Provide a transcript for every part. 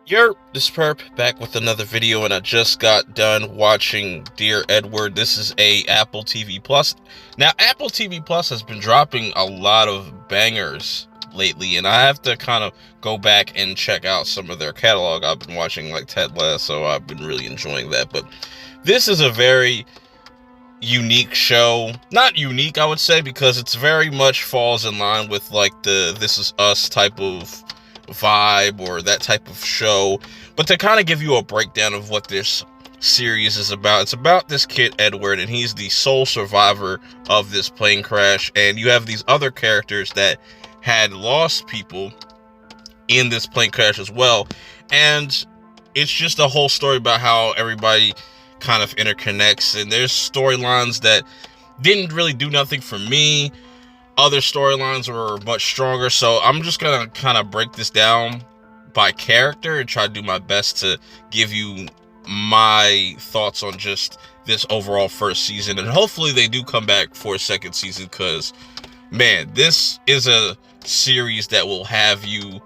This Perp back with another video, and I just got done watching Dear Edward. This is a Apple TV Plus. Now, Apple TV Plus has been dropping a lot of bangers lately, and I have to kind of go back and check out some of their catalog. I've been watching like Ted Lasso. I've been really enjoying that, but this is a very unique show. Not unique, I would say, because it's very much falls in line with like the This Is Us type of vibe or that type of show. But to kind of give you a breakdown of what this series is about, it's about this kid Edward, and he's the sole survivor of this plane crash, and you have these other characters that had lost people in this plane crash as well. And it's just a whole story about how everybody kind of interconnects, and there's storylines that didn't really do nothing for me. Other storylines were much stronger, so I'm just gonna kind of break this down by character and try to do my best to give you my thoughts on just this overall first season, and hopefully they do come back for a second season, because man, this is a series that will have you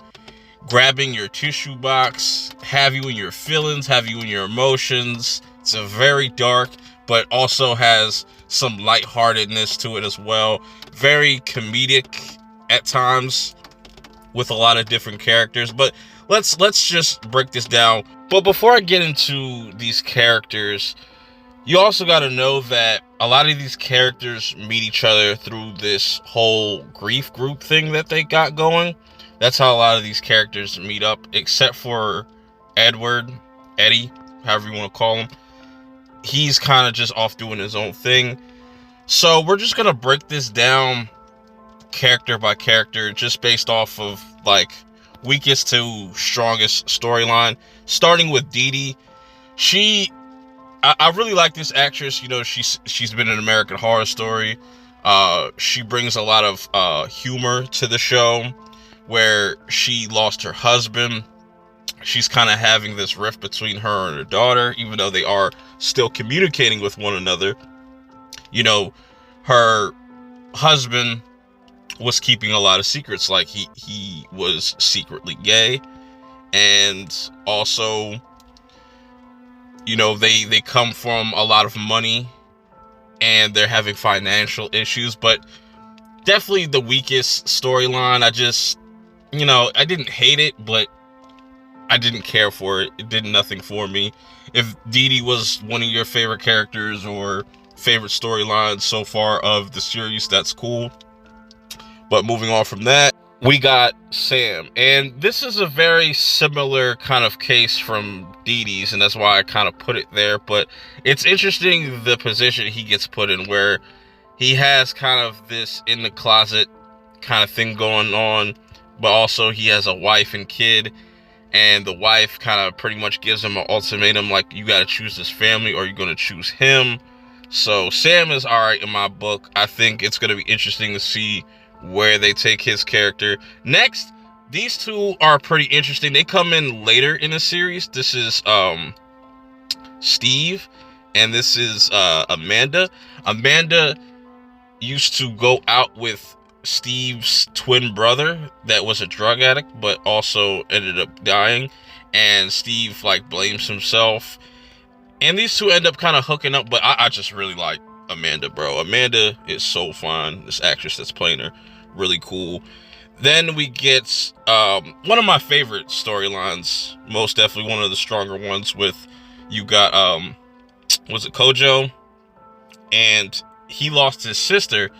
grabbing your tissue box, have you in your feelings, have you in your emotions. It's a very dark, but also has some lightheartedness to it as well. Very comedic at times with a lot of different characters. But let's just break this down. But before I get into these characters, you also got to know that a lot of these characters meet each other through this whole grief group thing that they got going. That's how a lot of these characters meet up, except for Edward, Eddie, however you want to call him. He's kind of just off doing his own thing. So we're just going to break this down character by character, just based off of like weakest to strongest storyline. Starting with Dee Dee. I really like this actress. You know, she's been in American Horror Story. She brings a lot of humor to the show, where she lost her husband. She's kind of having this rift between her and her daughter, even though they are still communicating with one another. You know, her husband was keeping a lot of secrets, like he was secretly gay, and also, you know, they come from a lot of money, and they're having financial issues. But definitely the weakest storyline. I didn't hate it, but I didn't care for it. It did nothing for me. If Dee Dee was one of your favorite characters or favorite storylines so far of the series, that's cool. But moving on from that, we got Sam. And this is a very similar kind of case from Dee Dee's, and that's why I kind of put it there. But it's interesting the position he gets put in, where he has kind of this in the closet kind of thing going on, but also he has a wife and kid. And the wife kind of pretty much gives him an ultimatum, like, you got to choose this family or you're going to choose him. So Sam is all right in my book. I think it's going to be interesting to see where they take his character. Next, these two are pretty interesting. They come in later in the series. This is Steve, and this is Amanda. Amanda used to go out with Steve's twin brother that was a drug addict, but also ended up dying, and Steve like blames himself, and these two end up kind of hooking up. But I just really like Amanda, bro. Amanda is so fun. This actress that's playing her, really cool. Then we get one of my favorite storylines, most definitely one of the stronger ones, with you got was it Kojo, and he lost his sister.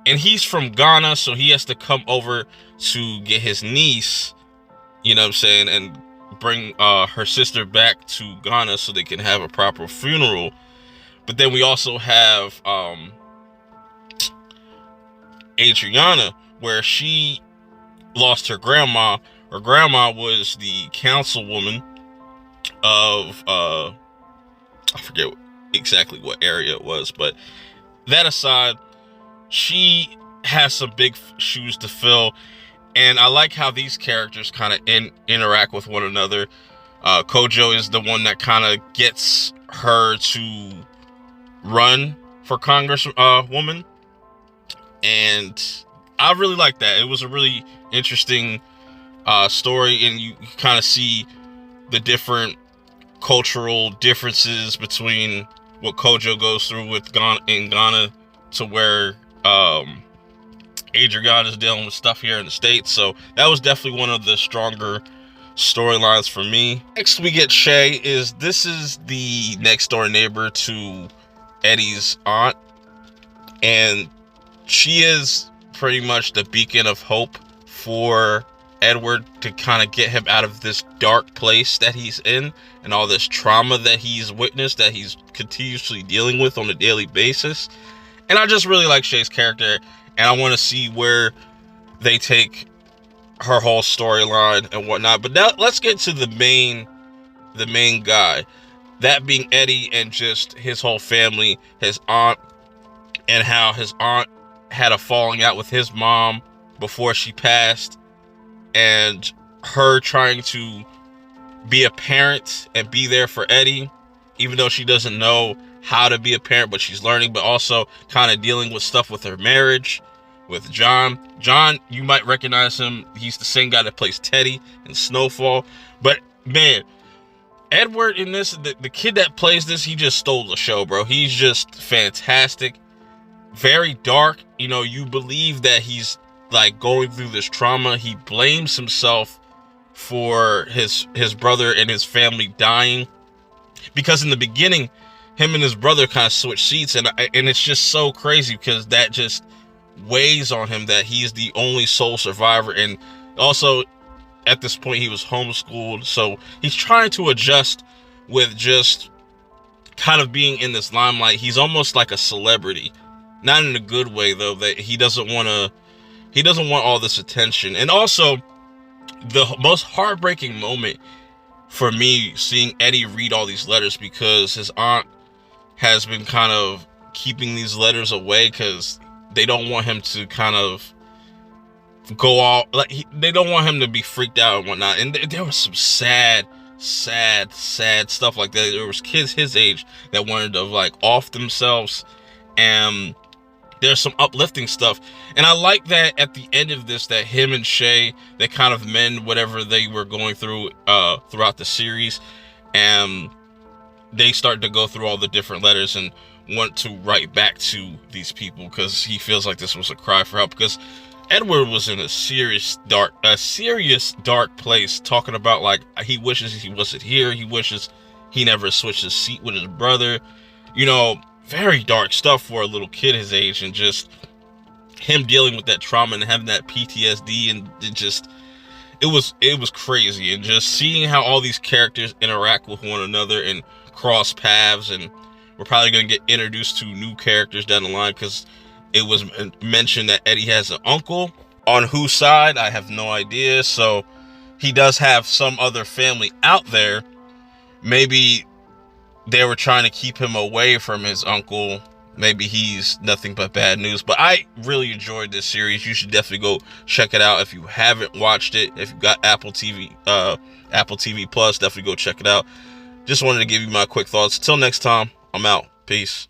And he's from Ghana, so he has to come over to get his niece, you know what I'm saying, and bring her sister back to Ghana so they can have a proper funeral. But then we also have Adriana, where she lost her grandma. Her grandma was the councilwoman of, I forget exactly what area it was, but that aside, she has some big shoes to fill, and I like how these characters kind of interact with one another. Kojo is the one that kind of gets her to run for Congresswoman, and I really like that. It was a really interesting story, and you kind of see the different cultural differences between what Kojo goes through with Ghana to where Adrian is dealing with stuff here in the States. So that was definitely one of the stronger storylines for me. Next we get Shay. This is the next door neighbor to Eddie's aunt, and she is pretty much the beacon of hope for Edward to kind of get him out of this dark place that he's in and all this trauma that he's witnessed, that he's continuously dealing with on a daily basis. And I just really like Shay's character, and I want to see where they take her whole storyline and whatnot. But now let's get to the main guy, that being Eddie, and just his whole family, his aunt, and how his aunt had a falling out with his mom before she passed, and her trying to be a parent and be there for Eddie, even though she doesn't know how to be a parent, but she's learning, but also kind of dealing with stuff with her marriage with John. John, you might recognize him. He's the same guy that plays Teddy in Snowfall. But man, Edward in this, the kid that plays this, he just stole the show, bro. He's just fantastic. Very dark. You know, you believe that he's like going through this trauma. He blames himself for his brother and his family dying, because in the beginning him and his brother kind of switched seats, and it's just so crazy because that just weighs on him that he's the only sole survivor. And also at this point he was homeschooled, so he's trying to adjust with just kind of being in this limelight. He's almost like a celebrity, not in a good way though, that he doesn't want all this attention. And also the most heartbreaking moment for me, seeing Eddie read all these letters, because his aunt has been kind of keeping these letters away because they don't want him to kind of go all like they don't want him to be freaked out and whatnot. And there was some sad stuff like that. There was kids his age that wanted to like off themselves, and there's some uplifting stuff. And I like that at the end of this, that him and Shay, they kind of mend whatever they were going through throughout the series, and they start to go through all the different letters and want to write back to these people, because he feels like this was a cry for help, because Edward was in a serious dark place, talking about like he wishes he wasn't here, he wishes he never switched his seat with his brother, you know, very dark stuff for a little kid his age. And just him dealing with that trauma and having that PTSD, and it was crazy. And just seeing how all these characters interact with one another and cross paths, and we're probably going to get introduced to new characters down the line, because it was mentioned that Eddie has an uncle. On whose side, I have no idea. So he does have some other family out there. Maybe they were trying to keep him away from his uncle. Maybe he's nothing but bad news. But I really enjoyed this series. You should definitely go check it out if you haven't watched it. If you've got Apple TV Plus, definitely go check it out. Just wanted to give you my quick thoughts. Till next time, I'm out. Peace.